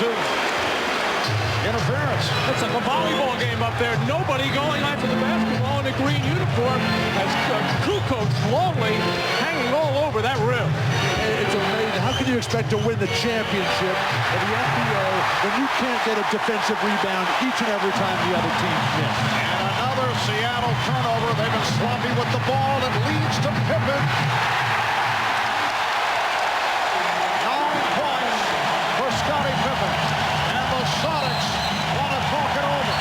offensive interference. It's like a volleyball game up there. Nobody going after the basketball in a green uniform as Kukoc Longley hanging all over that rim. It's amazing. How can you expect to win the championship of the NBA when you can't get a defensive rebound each and every time the other team misses? And another Seattle turnover. They've been sloppy with the ball. It leads to Pippen. 9 points for Scottie Pippen. And the Sonics want to talk it over.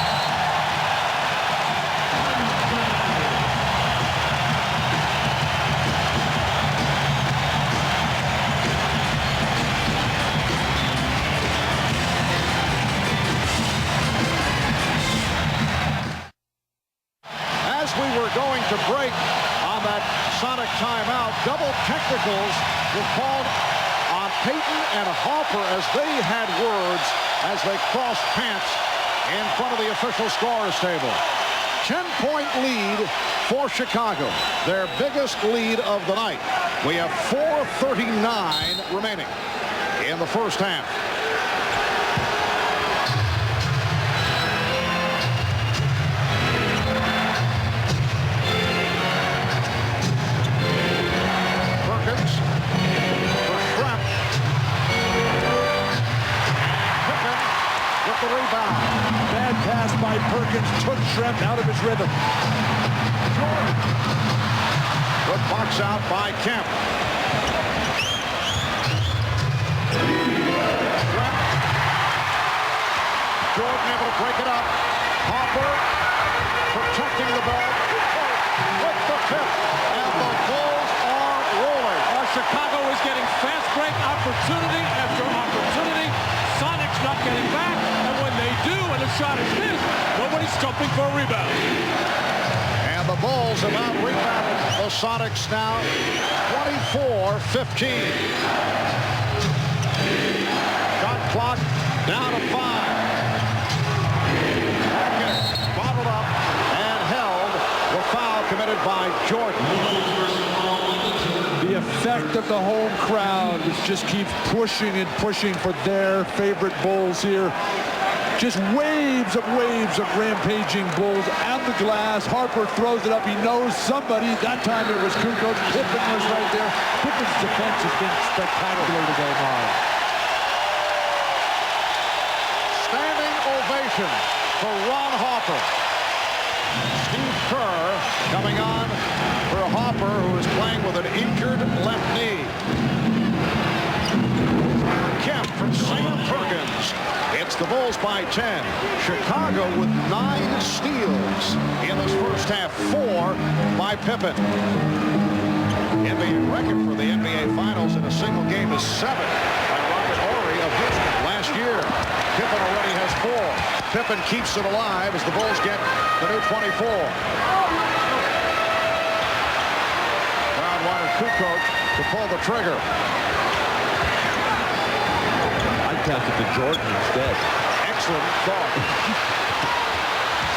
As we were going to break on that Sonic timeout, double technicals were called on Payton and Harper as they had words as they crossed pants in front of the official scorers table. 10-point lead for Chicago, their biggest lead of the night. We have 4:39 remaining in the first half. Bad pass by Perkins took Schrempf out of his rhythm. Jordan. Good box out by Kemp. Jordan able to break it up. Harper protecting the ball with the tip. And the Bulls are rolling. Chicago is getting fast break opportunity after opportunity. Sonics not getting back, and when they do, and the shot is missed, nobody's jumping for a rebound. And the Bulls have out-rebounded the Sonics now, 24-15. Shot clock down to 5. Bottled up and held. The foul committed by Jordan. The effect of the home crowd just keeps pushing and pushing for their favorite Bulls here. Just waves of rampaging Bulls on the glass. Harper throws it up. He knows somebody. That time it was Kukoc. Pippen was right there. Pippen's defense has been spectacular today, Mark. Standing ovation for Ron Harper. Steve Kerr coming on for Harper, who is playing with an injured left knee. Kemp from Sam Perkins. It's the Bulls by 10. Chicago with 9 steals in this first half. 4 by Pippen. NBA record for the NBA Finals in a single game is 7 by Robert Horry of Houston last year. Pippen already has 4. Pippen keeps it alive as the Bulls get the new 24. Crowd wanted Kukoc to pull the trigger. I'd pass it to Jordan instead. Excellent thought.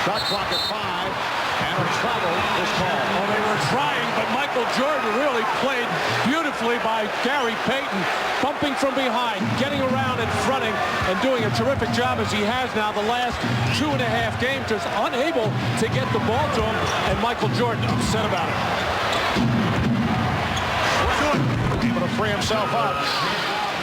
Shot clock at 5, and a travel is called. Well, they were trying, but Michael Jordan really played beautifully by Gary Payton, bumping from behind, getting around and fronting, and doing a terrific job as he has now the last 2.5 games, just unable to get the ball to him, and Michael Jordan upset about it. Able to free himself up.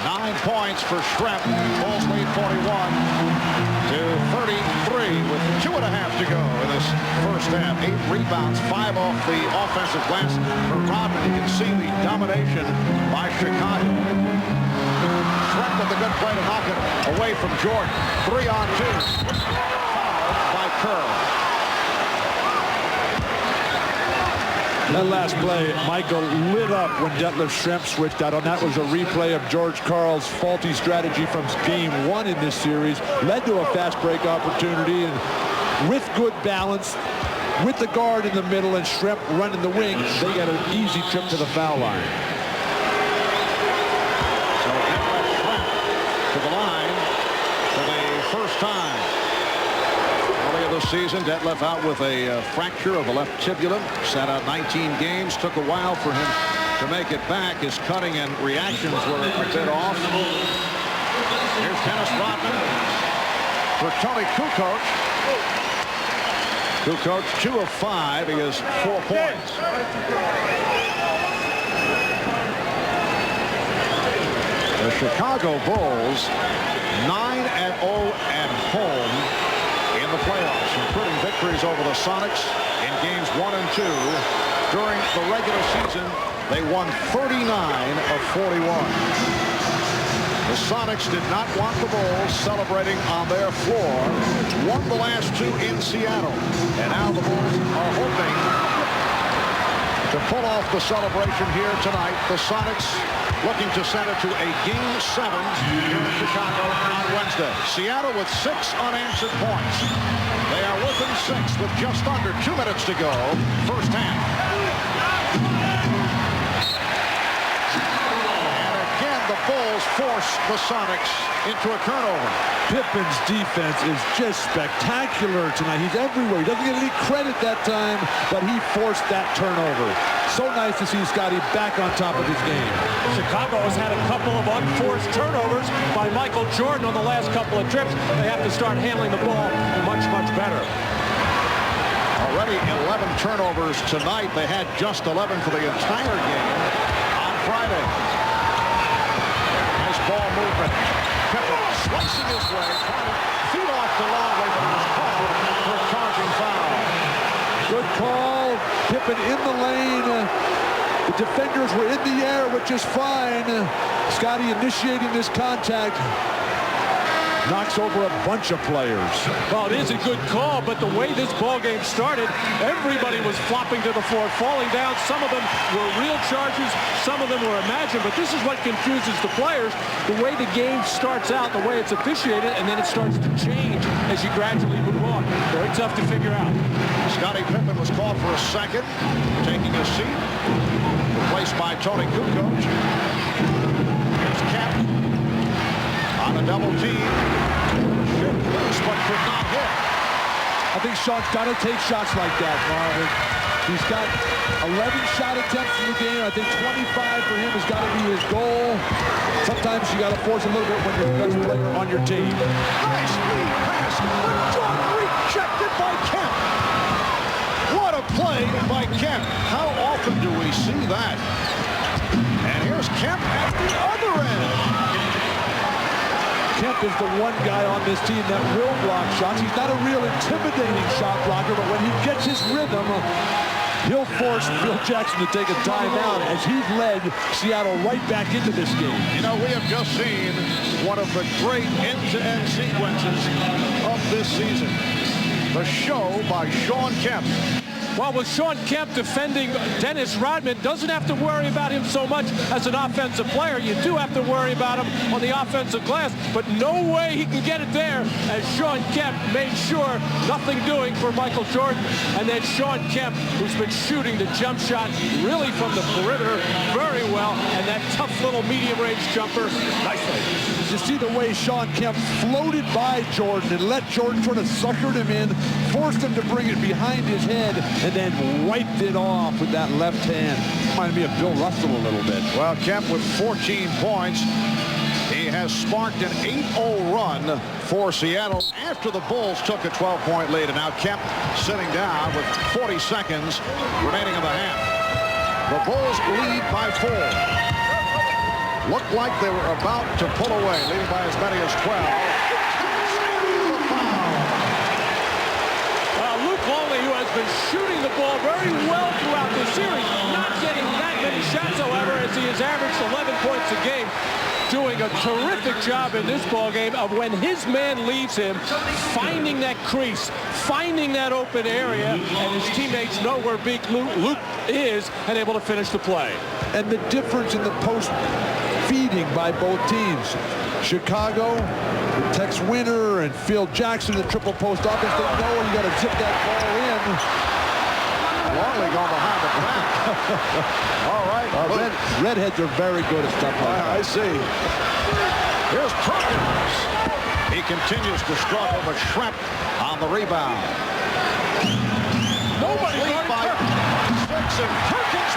9 points for Schrempf. Bulls lead 41-33 with 2.5 to go in this first half. 8 rebounds, 5 off the offensive glass for Rodman. You can see the domination by Chicago. Schrempf with a good play to knock it away from Jordan. 3-on-2. Fouled by Kerr. That last play, Michael lit up when Detlef Schrempf switched out, and that was a replay of George Karl's faulty strategy from game 1 in this series. Led to a fast break opportunity, and with good balance, with the guard in the middle and Schrempf running the wing, they get an easy trip to the foul line. So Detlef Schrempf to the line for the first time. This season, Detlef out with a fracture of the left tibia, sat out 19 games, took a while for him to make it back. His cutting and reactions were a bit off. Here's Dennis Rodman for Tony Kukoc. Kukoc 2 of 5. He has 4 points. The Chicago Bulls 9-0 at home in the playoffs, including victories over the Sonics in games 1 and 2. During the regular season, they won 39 of 41. The Sonics did not want the Bulls celebrating on their floor. Won the last 2 in Seattle. And now the Bulls are hoping to pull off the celebration here tonight. The Sonics looking to send it to a Game 7 here in Chicago on Wednesday. Seattle with 6 unanswered points. They are within 6 with just under 2 minutes to go. First half. And again, the Bulls force the Sonics into a turnover. Pippen's defense is just spectacular tonight. He's everywhere. He doesn't get any credit that time, but he forced that turnover. So nice to see Scotty back on top of his game. Chicago has had a couple of unforced turnovers by Michael Jordan on the last couple of trips. They have to start handling the ball much, much better. Already 11 turnovers tonight. They had just 11 for the entire game on Friday. Nice ball movement. Pippen slicing his way, trying to feed off the long way, but it was called for a charging foul. Good call. Pippen in the lane. The defenders were in the air, which is fine. Scotty initiating this contact. Knocks over a bunch of players. Well, it is a good call, but the way this ball game started, everybody was flopping to the floor, falling down. Some of them were real charges, some of them were imagined, but this is what confuses the players. The way the game starts out, the way it's officiated, and then it starts to change as you gradually move on. Very tough to figure out. Scottie Pippen was called for a second, taking a seat, replaced by Tony Kukoc. Here's Kemp on a double team. Shoot loose, but could not hit. I think Sean's got to take shots like that, Marvin. He's got 11 shot attempts in the game. I think 25 for him has got to be his goal. Sometimes you got to force a little bit when you're the best player on your team. Nice lead pass, but John rejected by Kemp. What a play by Kemp. How often do we see that? And here's Kemp at the other end. Kemp is the one guy on this team that will block shots. He's not a real intimidating shot blocker, but when he gets his rhythm, he'll force Phil Jackson to take a timeout as he's led Seattle right back into this game. You know, we have just seen one of the great end-to-end sequences of this season. The show by Shawn Kemp. Well, with Shawn Kemp defending Dennis Rodman, doesn't have to worry about him so much as an offensive player. You do have to worry about him on the offensive glass, but no way he can get it there as Shawn Kemp made sure nothing doing for Michael Jordan. And then Shawn Kemp, who's been shooting the jump shot really from the perimeter very well, and that tough little medium-range jumper, nicely. You see the way Shawn Kemp floated by Jordan and let Jordan sort of suckered him in, forced him to bring it behind his head, and then wiped it off with that left hand. Reminded me of Bill Russell a little bit. Well, Kemp with 14 points. He has sparked an 8-0 run for Seattle after the Bulls took a 12-point lead. And now Kemp sitting down with 40 seconds remaining in the half. The Bulls lead by 4. Looked like they were about to pull away, leading by as many as 12. Been shooting the ball very well throughout this series, not getting that many shots, however, as he has averaged 11 points a game, doing a terrific job in this ball game of when his man leaves him, finding that crease, finding that open area, and his teammates know where big Luke is and able to finish the play. And the difference in the post feeding by both teams. Chicago, Tex Winter and Phil Jackson, the triple post offense, they know you got to zip that ball in. Longley gone behind the back. All right. Redheads are very good at stuff like that. I see. Here's Perkins. He continues to struggle, but Schrempf on the rebound. Nobody lead by 6, and Perkins